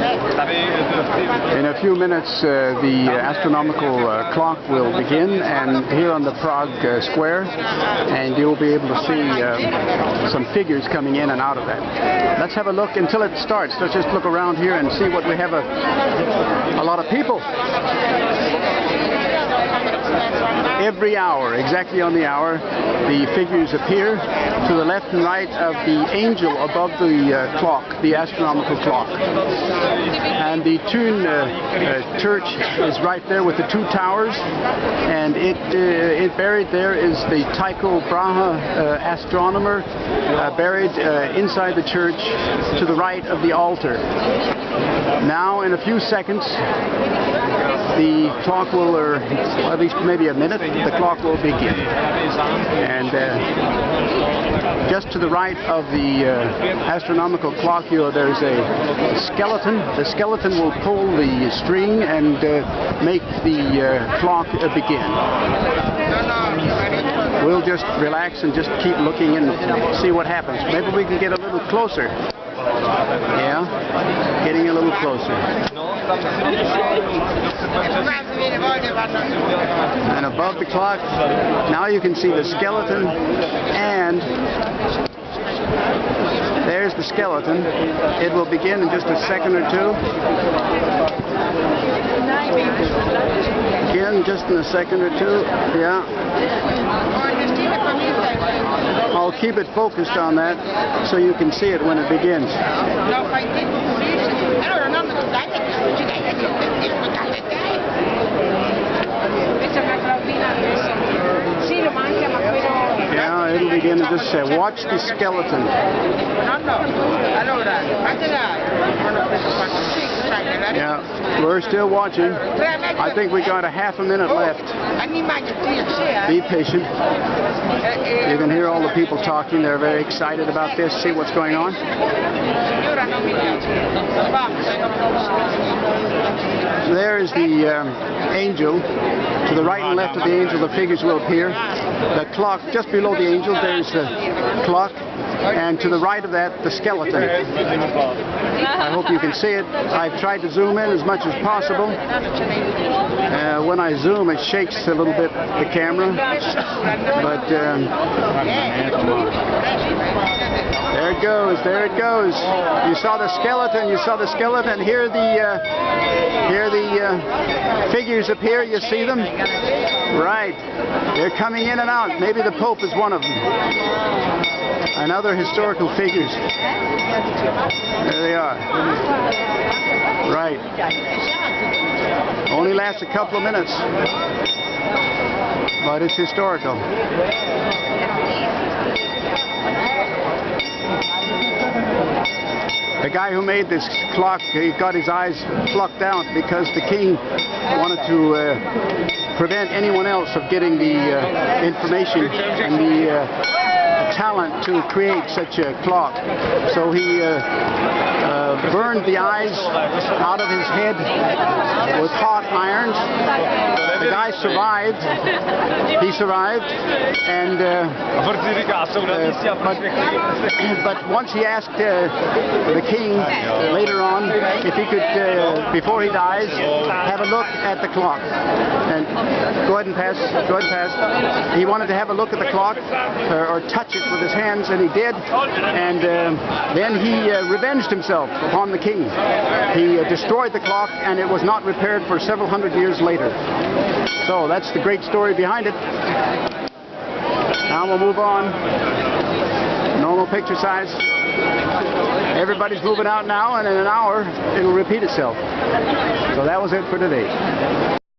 In a few minutes, the astronomical clock will begin, and here on the Prague square, and you'll be able to see some figures coming in and out of that. Let's have a look until it starts. Let's just look around here and see what we have. A lot of people. Every hour, exactly on the hour, the figures appear to the left and right of the angel above the clock, the astronomical clock. And the Thun church is right there with the two towers, and it buried there is the Tycho Brahe astronomer buried inside the church to the right of the altar. Now, in a few seconds, the clock will, or at least maybe a minute, the clock will begin. And just to the right of the astronomical clock here, there's a skeleton. The skeleton will pull the string and make the clock begin. We'll just relax and just keep looking and see what happens. Maybe we can get a little closer. Yeah, getting a little closer. And above the clock, now you can see the skeleton, and there's the skeleton. It will begin in just a second or two. Again, just in a second or two. Yeah. I'll keep it focused on that so you can see it when it begins. Yeah, it'll begin to just say, watch the skeleton. Yeah, we're still watching. I think we got a half a minute left. Be patient. You can hear all the people talking. They're very excited about this. See what's going on. There is the angel. To the right and left of the angel, the figures will appear. The clock, just below the angel, there's the clock. And to the right of that, the skeleton. I hope you can see it. I've tried to zoom in as much as possible. When I zoom, it shakes a little bit, the camera. But there it goes, there it goes. You saw the skeleton, you saw the skeleton. Here the figures appear, you see them? Right. They're coming in and out. Maybe the Pope is one of them. And other historical figures. There they are. Right. Only lasts a couple of minutes. But it's historical. The guy who made this clock, he got his eyes plucked out because the king wanted to prevent anyone else of getting the information and the talent to create such a clock. So he burned the eyes out of his head with hot irons. The guy survived. He survived, and but once he asked the king later on if he could, before he dies, have a look at the clock. And go ahead and pass. Go ahead and pass. He wanted to have a look at the clock or touch it with his hands, and he did. And then he revenged himself upon the king. He destroyed the clock, and it was not repaired for several hundred years later. So that's the great story behind it. Now we'll move on. Normal picture size. Everybody's moving out now, and in an hour it'll repeat itself. So that was it for today.